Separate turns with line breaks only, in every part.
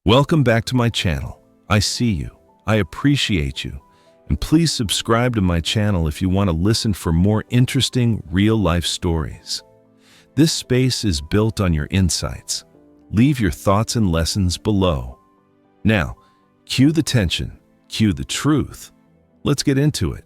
Welcome back to my channel. I see you, I appreciate you, and please subscribe to my channel if you want to listen for more interesting real-life stories. This space is built on your insights. Leave your thoughts and lessons below. Now, cue the tension, cue the truth. Let's get into it.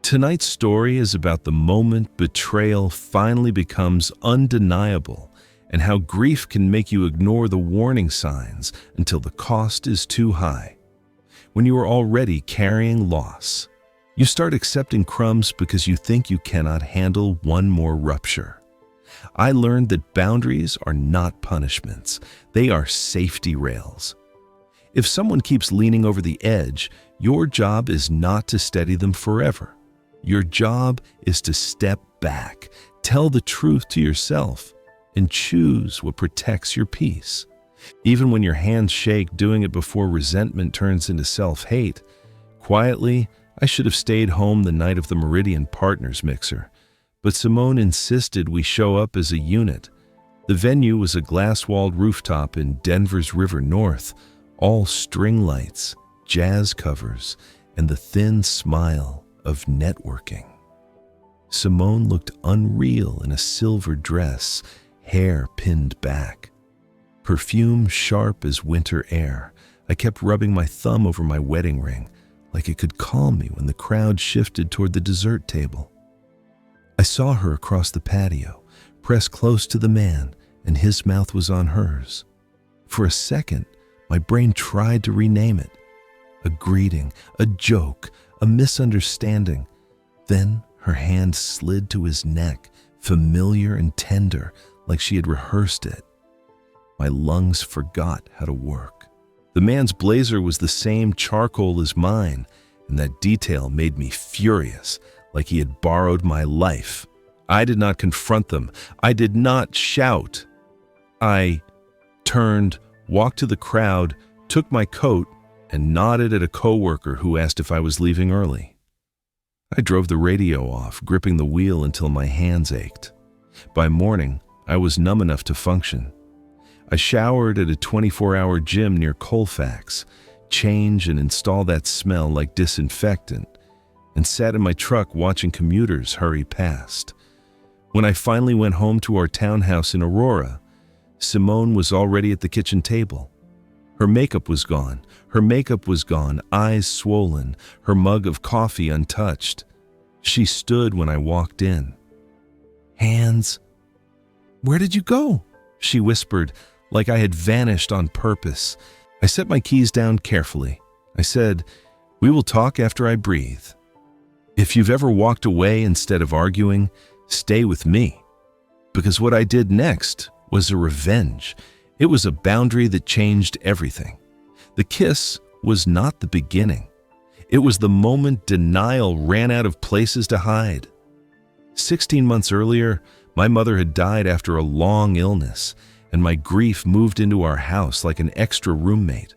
Tonight's story is about the moment betrayal finally becomes undeniable and how grief can make you ignore the warning signs until the cost is too high. When you are already carrying loss, you start accepting crumbs because you think you cannot handle one more rupture. I learned that boundaries are not punishments, they are safety rails. If someone keeps leaning over the edge, your job is not to steady them forever. Your job is to step back, tell the truth to yourself, and choose what protects your peace. Even when your hands shake doing it before resentment turns into self-hate, quietly, I should have stayed home the night of the Meridian Partners mixer, but Simone insisted we show up as a unit. The venue was a glass-walled rooftop in Denver's River North, all string lights, jazz covers, and the thin smile of networking. Simone looked unreal in a silver dress, hair pinned back. Perfume sharp as winter air, I kept rubbing my thumb over my wedding ring, like it could calm me when the crowd shifted toward the dessert table. I saw her across the patio, pressed close to the man, and his mouth was on hers. For a second, my brain tried to rename it. A greeting, a joke, a misunderstanding. Then her hand slid to his neck, familiar and tender, like she had rehearsed it. My lungs forgot how to work. The man's blazer was the same charcoal as mine, and that detail made me furious, like he had borrowed my life. I did not confront them. I did not shout. I turned, walked to the crowd, took my coat, and nodded at a coworker who asked if I was leaving early. I drove the radio off, gripping the wheel until my hands ached. By morning, I was numb enough to function. I showered at a 24-hour gym near Colfax, change and install that smell like disinfectant, and sat in my truck watching commuters hurry past. When I finally went home to our townhouse in Aurora, Simone was already at the kitchen table. Her makeup was gone, eyes swollen, her mug of coffee untouched. She stood when I walked in. "Hands, where did you go?" she whispered, like I had vanished on purpose. I set my keys down carefully. I said, "We will talk after I breathe. If you've ever walked away instead of arguing, stay with me." Because what I did next was a revenge. It was a boundary that changed everything. The kiss was not the beginning. It was the moment denial ran out of places to hide. 16 months earlier, my mother had died after a long illness, and my grief moved into our house like an extra roommate.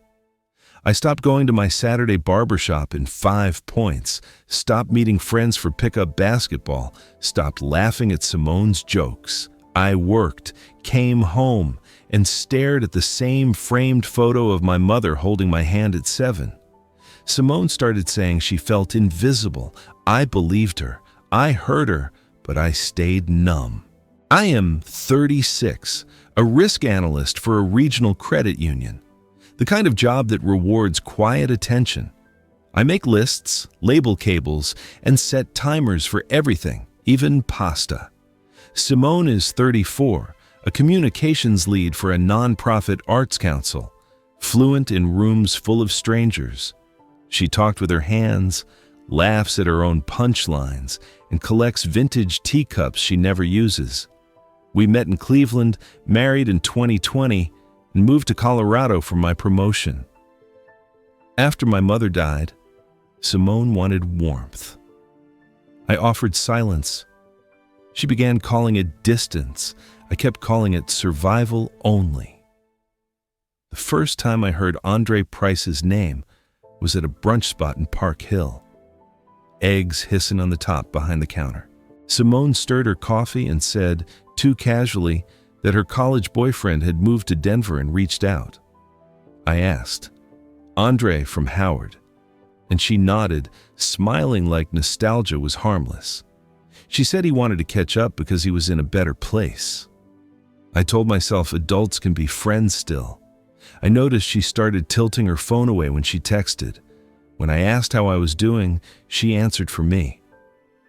I stopped going to my Saturday barbershop in 5 points, stopped meeting friends for pickup basketball, stopped laughing at Simone's jokes. I worked, came home, and stared at the same framed photo of my mother holding my hand at 7. Simone started saying she felt invisible. I believed her. I heard her, but I stayed numb. I am 36, a risk analyst for a regional credit union, the kind of job that rewards quiet attention. I make lists, label cables, and set timers for everything, even pasta. Simone is 34, a communications lead for a nonprofit arts council, fluent in rooms full of strangers. She talked with her hands, laughs at her own punchlines, and collects vintage teacups she never uses. We met in Cleveland, married in 2020, and moved to Colorado for my promotion. After my mother died, Simone wanted warmth. I offered silence. She began calling it distance. I kept calling it survival only. The first time I heard Andre Price's name was at a brunch spot in Park Hill. Eggs hissing on the top behind the counter. Simone stirred her coffee and said, too casually, that her college boyfriend had moved to Denver and reached out. I asked. Andre from Howard. And she nodded, smiling like nostalgia was harmless. She said he wanted to catch up because he was in a better place. I told myself adults can be friends still. I noticed she started tilting her phone away when she texted. When I asked how I was doing, she answered for me.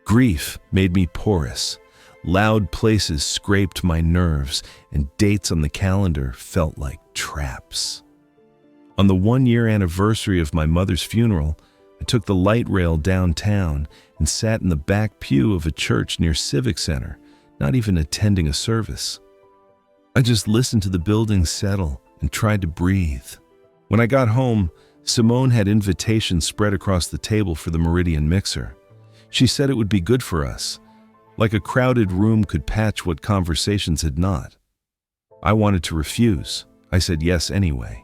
Grief made me porous. Loud places scraped my nerves, and dates on the calendar felt like traps. On the 1-year anniversary of my mother's funeral, I took the light rail downtown and sat in the back pew of a church near Civic Center, not even attending a service. I just listened to the building settle and tried to breathe. When I got home, Simone had invitations spread across the table for the Meridian mixer. She said it would be good for us, like a crowded room could patch what conversations had not. I wanted to refuse. I said yes anyway.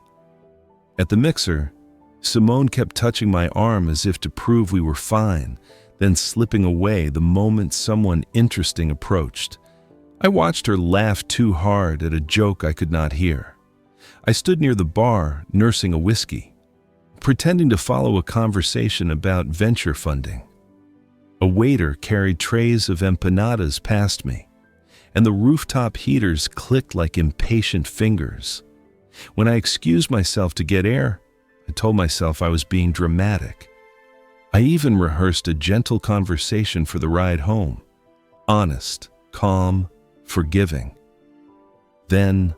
At the mixer, Simone kept touching my arm as if to prove we were fine, then slipping away the moment someone interesting approached. I watched her laugh too hard at a joke I could not hear. I stood near the bar, nursing a whiskey, pretending to follow a conversation about venture funding. A waiter carried trays of empanadas past me, and the rooftop heaters clicked like impatient fingers. When I excused myself to get air, I told myself I was being dramatic. I even rehearsed a gentle conversation for the ride home. Honest, calm, forgiving. Then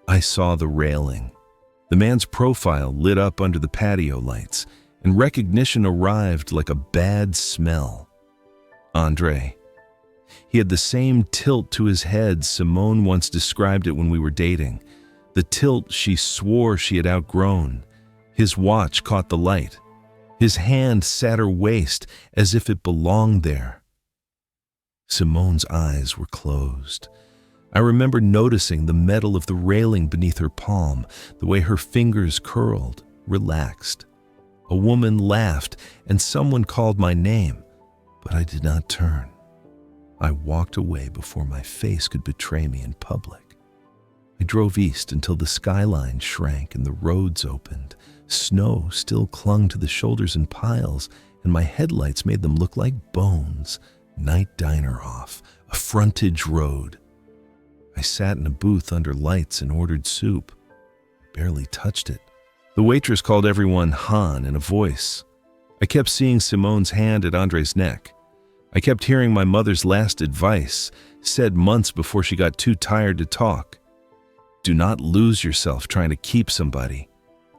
I saw the railing. The man's profile lit up under the patio lights, and recognition arrived like a bad smell. Andre. He had the same tilt to his head Simone once described it when we were dating. The tilt she swore she had outgrown. His watch caught the light. His hand sat her waist as if it belonged there. Simone's eyes were closed. I remember noticing the metal of the railing beneath her palm, the way her fingers curled, relaxed. A woman laughed and someone called my name, but I did not turn. I walked away before my face could betray me in public. I drove east until the skyline shrank and the roads opened. Snow still clung to the shoulders in piles, and my headlights made them look like bones. Night diner off, a frontage road. I sat in a booth under lights and ordered soup. I barely touched it. The waitress called everyone Han in a voice. I kept seeing Simone's hand at Andre's neck. I kept hearing my mother's last advice, said months before she got too tired to talk. Do not lose yourself trying to keep somebody.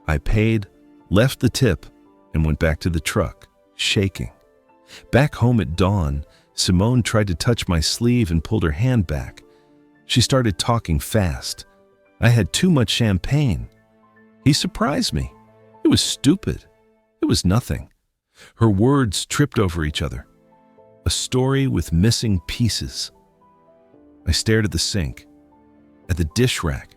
I paid, left the tip, and went back to the truck, shaking. Back home at dawn, Simone tried to touch my sleeve and pulled her hand back. She started talking fast. I had too much champagne. He surprised me. It was stupid. It was nothing. Her words tripped over each other. A story with missing pieces. I stared at the sink, at the dish rack,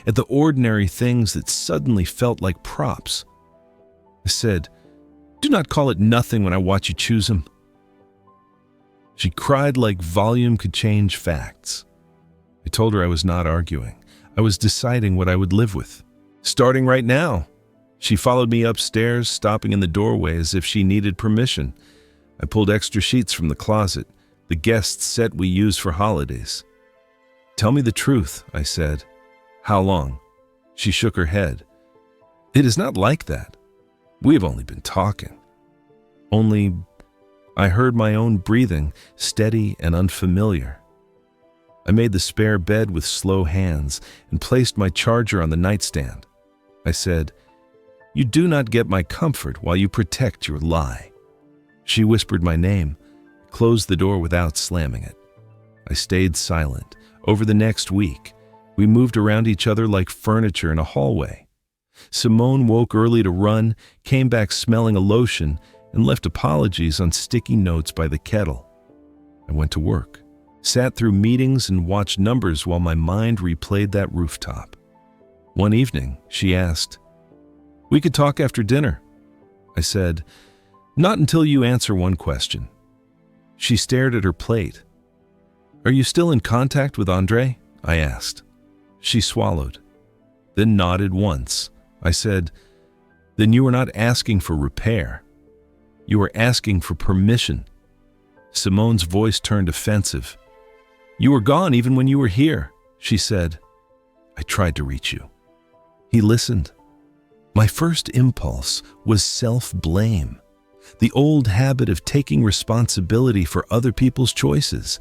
at the ordinary things that suddenly felt like props. I said, "Do not call it nothing when I watch you choose him." She cried like volume could change facts. I told her I was not arguing. I was deciding what I would live with. Starting right now. She followed me upstairs, stopping in the doorway as if she needed permission. I pulled extra sheets from the closet, the guest set we use for holidays. "Tell me the truth," I said. "How long?" She shook her head. "It is not like that. We have only been talking." Only I heard my own breathing, steady and unfamiliar. I made the spare bed with slow hands and placed my charger on the nightstand. I said, "You do not get my comfort while you protect your lie." She whispered my name, closed the door without slamming it. I stayed silent. Over the next week, we moved around each other like furniture in a hallway. Simone woke early to run, came back smelling a lotion, and left apologies on sticky notes by the kettle. I went to work, sat through meetings and watched numbers while my mind replayed that rooftop. One evening, she asked, "We could talk after dinner." I said, "Not until you answer one question." She stared at her plate. "Are you still in contact with Andre?" I asked. She swallowed, then nodded once, I said, "Then you are not asking for repair. You are asking for permission." Simone's voice turned offensive. "You were gone even when you were here," she said. "I tried to reach you." He listened. My first impulse was self-blame, the old habit of taking responsibility for other people's choices.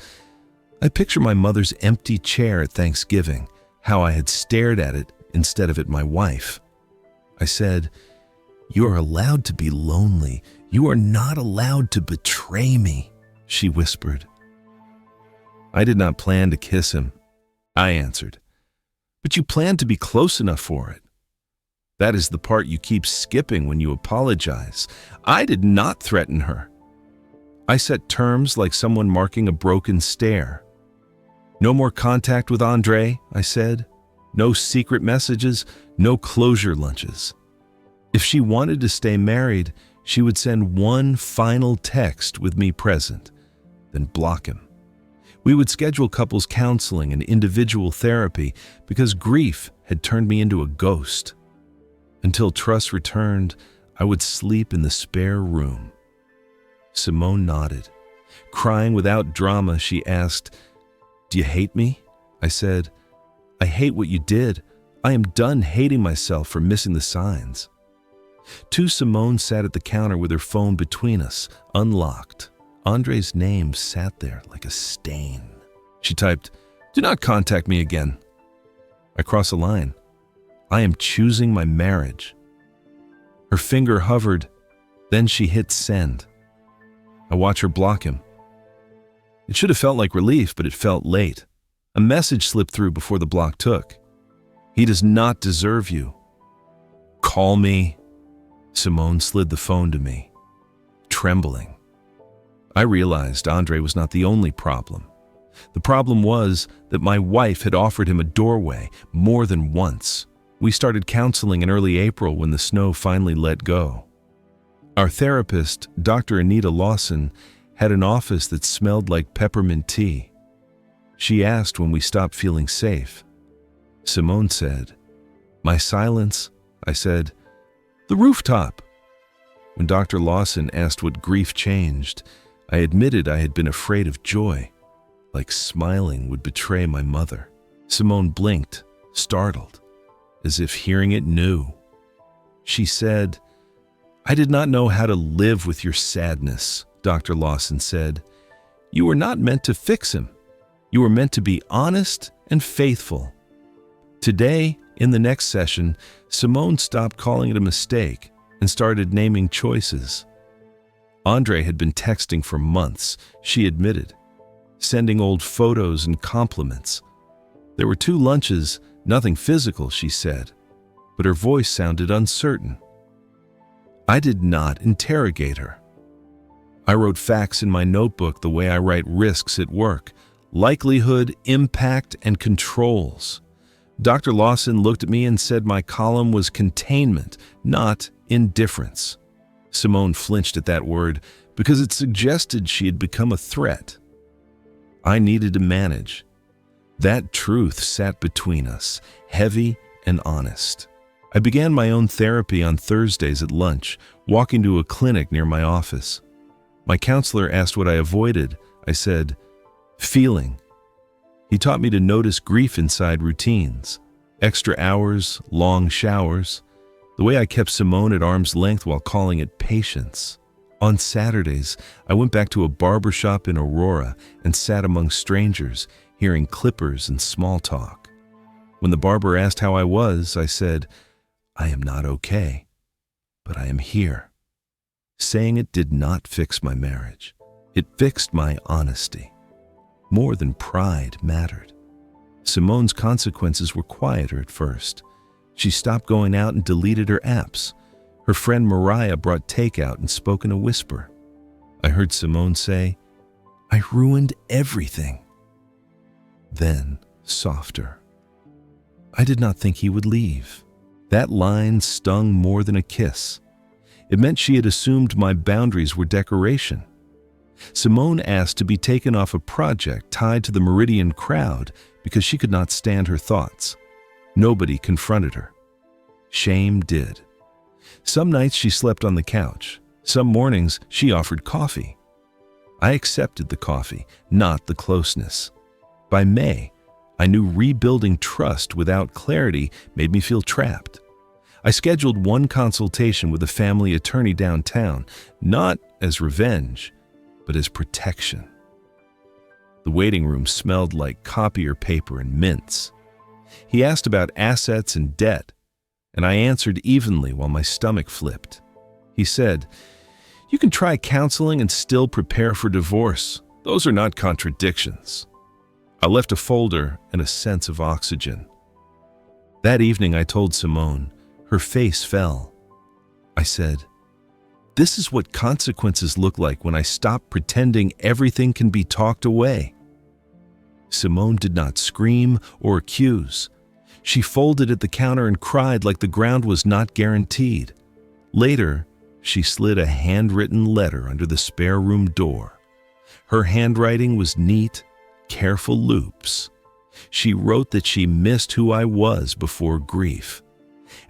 I picture my mother's empty chair at Thanksgiving, how I had stared at it instead of at my wife. I said, "You are allowed to be lonely. You are not allowed to betray me," she whispered. "I did not plan to kiss him," I answered. "But you planned to be close enough for it. That is the part you keep skipping when you apologize. I did not threaten her. I set terms like someone marking a broken stair. No more contact with Andre," I said. "No secret messages, no closure lunches. If she wanted to stay married, she would send one final text with me present, then block him. We would schedule couples counseling and individual therapy because grief had turned me into a ghost. Until trust returned, I would sleep in the spare room." Simone nodded. Crying without drama, she asked, "Do you hate me?" I said, "I hate what you did. I am done hating myself for missing the signs." Simone sat at the counter with her phone between us, unlocked. Andre's name sat there like a stain. She typed, "Do not contact me again." I crossed a line. "I am choosing my marriage." Her finger hovered, then she hit send. I watched her block him. It should have felt like relief, but it felt late. A message slipped through before the block took. "He does not deserve you." "Call me." Simone slid the phone to me, trembling. I realized Andre was not the only problem. The problem was that my wife had offered him a doorway more than once. We started counseling in early April when the snow finally let go. Our therapist, Dr. Anita Lawson, had an office that smelled like peppermint tea. She asked when we stopped feeling safe. Simone said, "My silence?" I said, "The rooftop." When Dr. Lawson asked what grief changed, I admitted I had been afraid of joy, like smiling would betray my mother. Simone blinked, startled, as if hearing it new. She said, "I did not know how to live with your sadness," Dr. Lawson said. "You were not meant to fix him. You were meant to be honest and faithful." Today, in the next session, Simone stopped calling it a mistake and started naming choices. Andre had been texting for months, she admitted, sending old photos and compliments. There were 2 lunches, nothing physical, she said, but her voice sounded uncertain. I did not interrogate her. I wrote facts in my notebook the way I write risks at work: likelihood, impact, and controls. Dr. Lawson looked at me and said my column was containment, not indifference. Simone flinched at that word because it suggested she had become a threat. I needed to manage. That truth sat between us, heavy and honest. I began my own therapy on Thursdays at lunch, walking to a clinic near my office. My counselor asked what I avoided. I said, feeling. He taught me to notice grief inside routines, extra hours, long showers, the way I kept Simone at arm's length while calling it patience. On Saturdays, I went back to a barber shop in Aurora and sat among strangers, hearing clippers and small talk. When the barber asked how I was, I said, I am not okay, but I am here. Saying it did not fix my marriage. It fixed my honesty. More than pride mattered. Simone's consequences were quieter at first. She stopped going out and deleted her apps. Her friend Mariah brought takeout and spoke in a whisper. I heard Simone say, I ruined everything. Then, softer. I did not think he would leave. That line stung more than a kiss. It meant she had assumed my boundaries were decoration. Simone asked to be taken off a project tied to the Meridian crowd because she could not stand her thoughts. Nobody confronted her. Shame did. Some nights she slept on the couch. Some mornings she offered coffee. I accepted the coffee, not the closeness. By May, I knew rebuilding trust without clarity made me feel trapped. I scheduled one consultation with a family attorney downtown, not as revenge, but as protection. The waiting room smelled like copier paper and mints. He asked about assets and debt, and I answered evenly while my stomach flipped. He said, "You can try counseling and still prepare for divorce. Those are not contradictions." I left a folder and a sense of oxygen. That evening I told Simone. Her face fell. I said, "This is what consequences look like when I stop pretending everything can be talked away." Simone did not scream or accuse. She folded at the counter and cried like the ground was not guaranteed. Later, she slid a handwritten letter under the spare room door. Her handwriting was neat, careful loops. She wrote that she missed who I was before grief.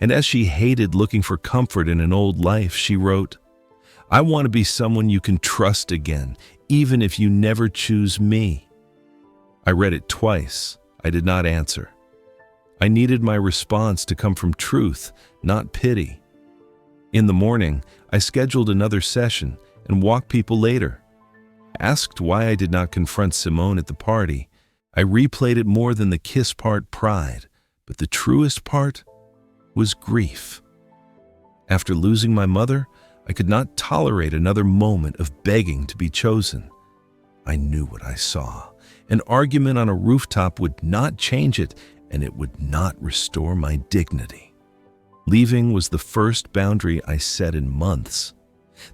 And as she hated looking for comfort in an old life, she wrote, "I want to be someone you can trust again, even if you never choose me." I read it twice. I did not answer. I needed my response to come from truth, not pity. In the morning, I scheduled another session and walked people later. Asked why I did not confront Simone at the party, I replayed it more than the kiss part pride, but the truest part was grief. After losing my mother, I could not tolerate another moment of begging to be chosen. I knew what I saw. An argument on a rooftop would not change it, and it would not restore my dignity. Leaving was the first boundary I set in months.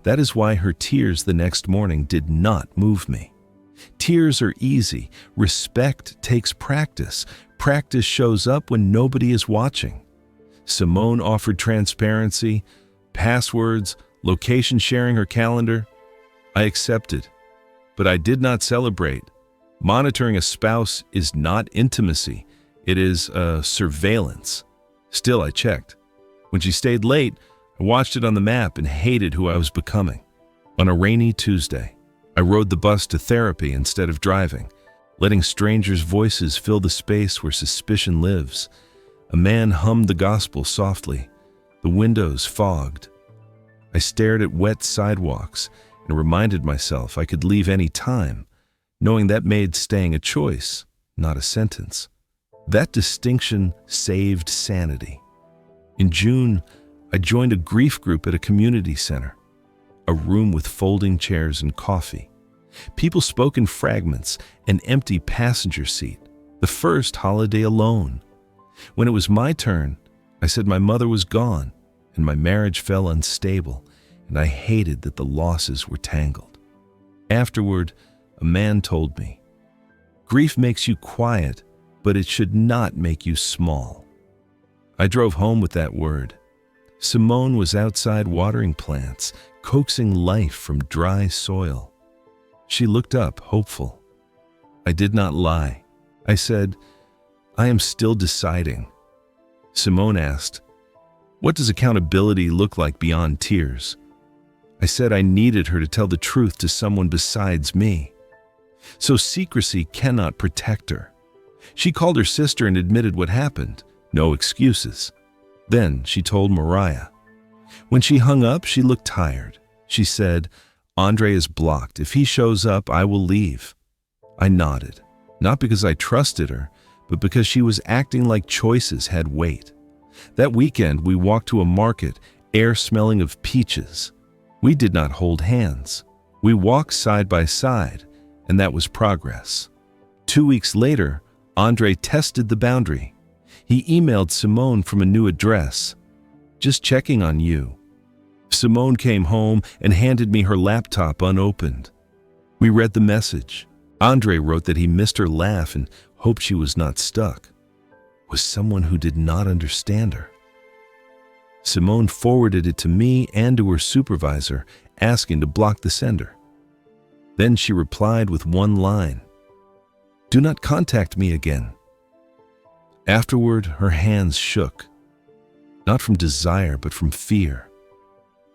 That is why her tears the next morning did not move me. Tears are easy. Respect takes practice. Practice shows up when nobody is watching. Simone offered transparency, passwords, location sharing her calendar. I accepted, but I did not celebrate. Monitoring a spouse is not intimacy. It is surveillance. Still, I checked. When she stayed late, I watched it on the map and hated who I was becoming. On a rainy Tuesday, I rode the bus to therapy instead of driving, letting strangers' voices fill the space where suspicion lives. A man hummed the gospel softly, the windows fogged. I stared at wet sidewalks and reminded myself I could leave any time, knowing that made staying a choice, not a sentence. That distinction saved sanity. In June, I joined a grief group at a community center, a room with folding chairs and coffee. People spoke in fragments, an empty passenger seat, the first holiday alone. When it was my turn, I said my mother was gone and my marriage fell unstable, and I hated that the losses were tangled. Afterward, a man told me, "Grief makes you quiet, but it should not make you small." I drove home with that word. Simone was outside watering plants, coaxing life from dry soil. She looked up, hopeful. I did not lie. I said, "I am still deciding." Simone asked, "What does accountability look like beyond tears?" I said I needed her to tell the truth to someone besides me. So secrecy cannot protect her. She called her sister and admitted what happened. No excuses. Then she told Mariah. When she hung up, she looked tired. She said, "Andre is blocked. If he shows up, I will leave." I nodded, not because I trusted her, but because she was acting like choices had weight. That weekend, we walked to a market, air smelling of peaches. We did not hold hands. We walked side by side, and that was progress. 2 weeks later, Andre tested the boundary. He emailed Simone from a new address. "Just checking on you." Simone came home and handed me her laptop unopened. We read the message. Andre wrote that he missed her laugh and hoped she was not stuck. Was someone who did not understand her. Simone forwarded it to me and to her supervisor, asking to block the sender. Then she replied with one line, "Do not contact me again." Afterward, her hands shook. not from desire but from fear.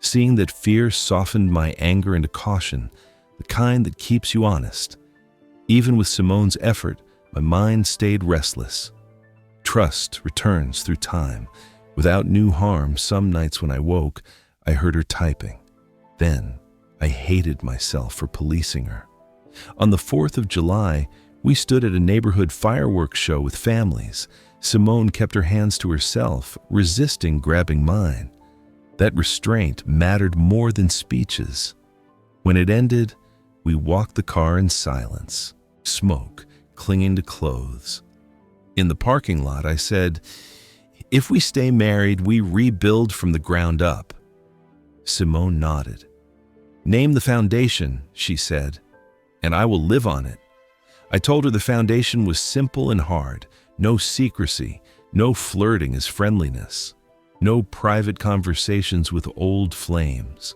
Seeing that fear softened my anger into caution, the kind that keeps you honest. Even with Simone's effort, my mind stayed restless. Trust returns through time. Without new harm, some nights when I woke, I heard her typing. Then, I hated myself for policing her. On the 4th of July, we stood at a neighborhood fireworks show with families. Simone kept her hands to herself, resisting grabbing mine. That restraint mattered more than speeches. When it ended, we walked the car in silence, smoke clinging to clothes. In the parking lot, I said, "If we stay married, we rebuild from the ground up." Simone nodded. "Name the foundation," she said, "and I will live on it." I told her the foundation was simple and hard. No secrecy, no flirting as friendliness, no private conversations with old flames.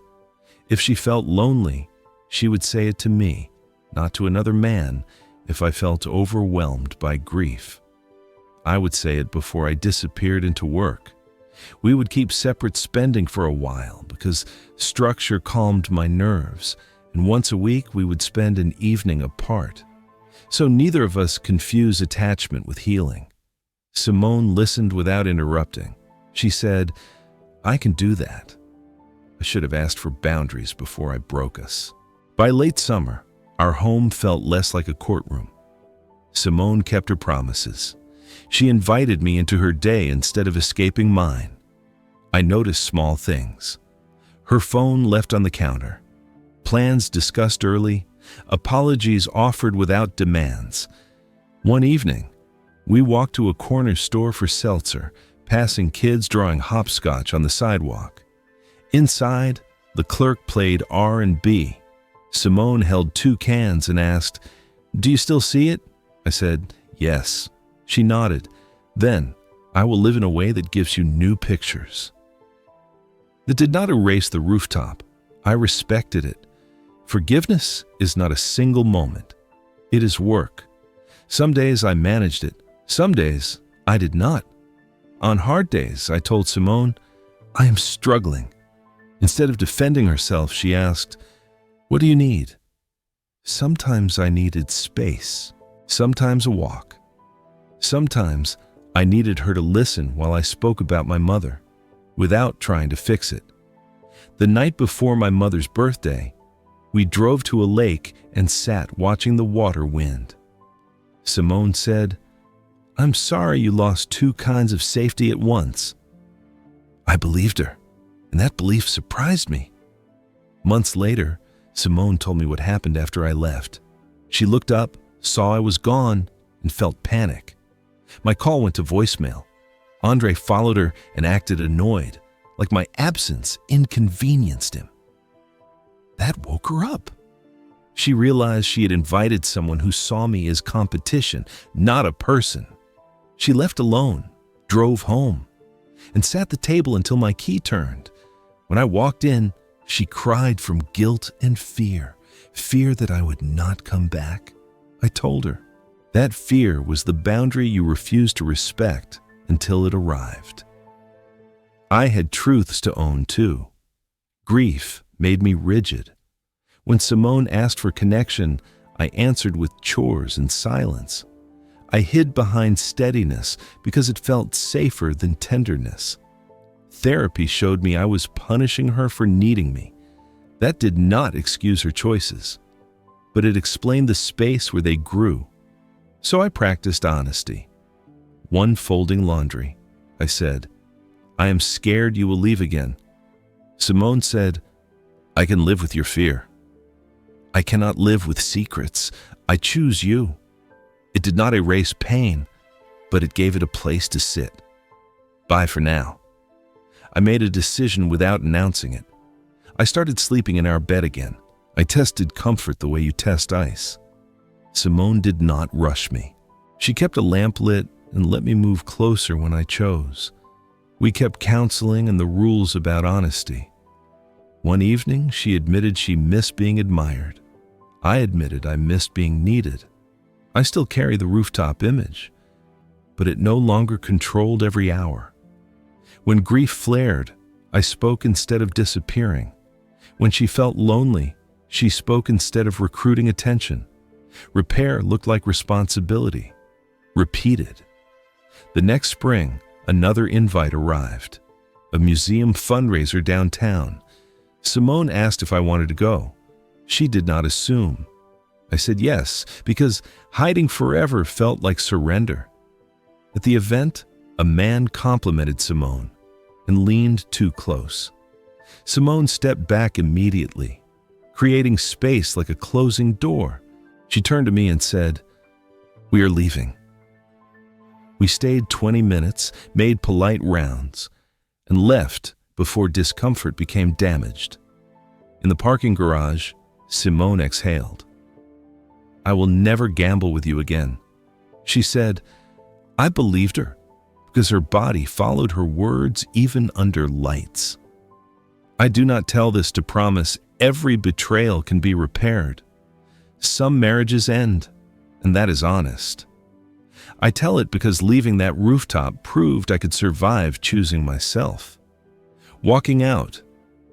If she felt lonely, she would say it to me, not to another man. If I felt overwhelmed by grief, I would say it before I disappeared into work. We would keep separate spending for a while because structure calmed my nerves, and once a week we would spend an evening apart. So neither of us confused attachment with healing. Simone listened without interrupting. She said, "I can do that." I should have asked for boundaries before I broke us. By late summer, our home felt less like a courtroom. Simone kept her promises. She invited me into her day instead of escaping mine. I noticed small things. Her phone left on the counter. Plans discussed early. Apologies offered without demands. One evening, we walked to a corner store for seltzer, passing kids drawing hopscotch on the sidewalk. Inside, the clerk played R&B. Simone held 2 cans and asked, "Do you still see it?" I said, "Yes." She nodded. "Then, I will live in a way that gives you new pictures." That did not erase the rooftop. I respected it. Forgiveness is not a single moment. It is work. Some days I managed it. Some days I did not. On hard days, I told Simone, "I am struggling." Instead of defending herself, she asked, "What do you need?" Sometimes I needed space. Sometimes a walk. Sometimes I needed her to listen while I spoke about my mother, without trying to fix it. The night before my mother's birthday, we drove to a lake and sat watching the water wind. Simone said, "I'm sorry you lost 2 kinds of safety at once." I believed her, and that belief surprised me. Months later, Simone told me what happened after I left. She looked up, saw I was gone, and felt panic. My call went to voicemail. Andre followed her and acted annoyed, like my absence inconvenienced him. That woke her up. She realized she had invited someone who saw me as competition, not a person. She left alone, drove home, and sat at the table until my key turned. When I walked in, she cried from guilt and fear that I would not come back. I told her, that fear was the boundary you refused to respect until it arrived. I had truths to own too. Grief made me rigid. When Simone asked for connection, I answered with chores and silence. I hid behind steadiness because it felt safer than tenderness. Therapy showed me I was punishing her for needing me. That did not excuse her choices, but it explained the space where they grew. So I practiced honesty. One folding laundry. I said, "I am scared you will leave again." Simone said, "I can live with your fear." I cannot live with secrets. I choose you. It did not erase pain, but it gave it a place to sit. Bye for now. I made a decision without announcing it. I started sleeping in our bed again. I tested comfort the way you test ice. Simone did not rush me. She kept a lamp lit and let me move closer when I chose. We kept counseling and the rules about honesty. One evening, she admitted she missed being admired. I admitted I missed being needed. I still carry the rooftop image, but it no longer controlled every hour. When grief flared, I spoke instead of disappearing. When she felt lonely, she spoke instead of recruiting attention. Repair looked like responsibility. Repeated. The next spring, another invite arrived. A museum fundraiser downtown. Simone asked if I wanted to go. She did not assume. I said yes, because hiding forever felt like surrender. At the event, a man complimented Simone and leaned too close. Simone stepped back immediately, creating space like a closing door. She turned to me and said, "We are leaving." We stayed 20 minutes, made polite rounds, and left before discomfort became damaged. In the parking garage, Simone exhaled. "I will never gamble with you again," she said. I believed her, because her body followed her words even under lights. I do not tell this to promise every betrayal can be repaired. Some marriages end, and that is honest. I tell it because leaving that rooftop proved I could survive choosing myself. Walking out,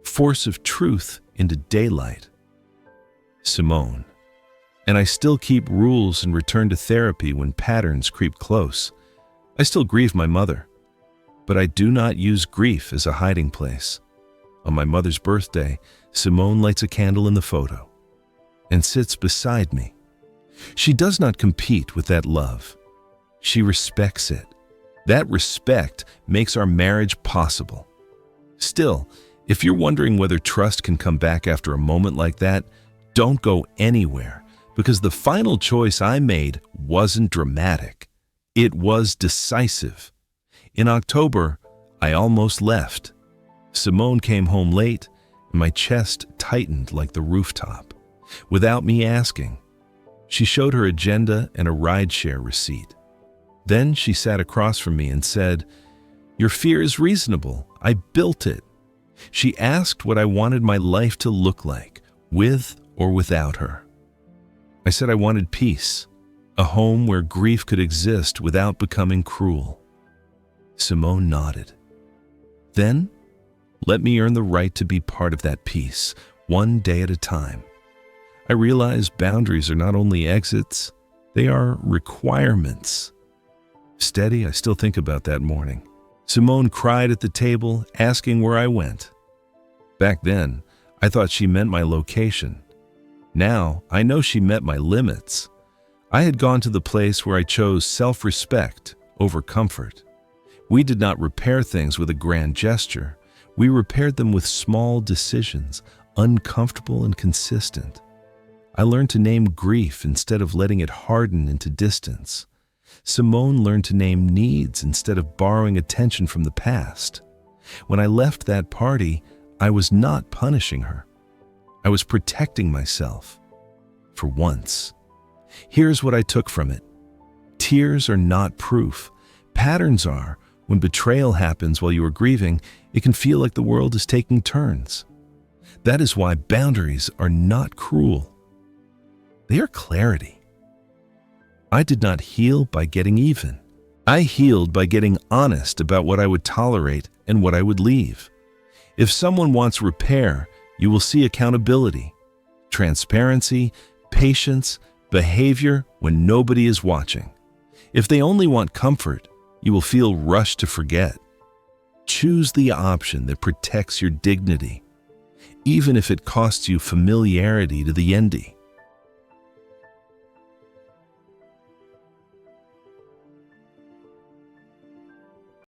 force of truth into daylight. Simone. And I still keep rules and return to therapy when patterns creep close. I still grieve my mother, but I do not use grief as a hiding place. On my mother's birthday, Simone lights a candle in the photo and sits beside me. She does not compete with that love. She respects it. That respect makes our marriage possible. Still, if you're wondering whether trust can come back after a moment like that, don't go anywhere, because the final choice I made wasn't dramatic. It was decisive. In October, I almost left. Simone came home late, and my chest tightened like the rooftop. Without me asking, she showed her agenda and a rideshare receipt. Then she sat across from me and said, "Your fear is reasonable. I built it." She asked what I wanted my life to look like, with or without her. I said I wanted peace, a home where grief could exist without becoming cruel. Simone nodded. Then, let me earn the right to be part of that peace, one day at a time. I realized boundaries are not only exits, they are requirements. Steady, I still think about that morning. Simone cried at the table, asking where I went. Back then, I thought she meant my location. Now, I know she meant my limits. I had gone to the place where I chose self-respect over comfort. We did not repair things with a grand gesture. We repaired them with small decisions, uncomfortable and consistent. I learned to name grief instead of letting it harden into distance. Simone learned to name needs instead of borrowing attention from the past. When I left that party, I was not punishing her. I was protecting myself. For once. Here's what I took from it. Tears are not proof. Patterns are. When betrayal happens while you are grieving, it can feel like the world is taking turns. That is why boundaries are not cruel. They are clarity. I did not heal by getting even. I healed by getting honest about what I would tolerate and what I would leave. If someone wants repair, you will see accountability, transparency, patience, behavior when nobody is watching. If they only want comfort, you will feel rushed to forget. Choose the option that protects your dignity, even if it costs you familiarity to the ending.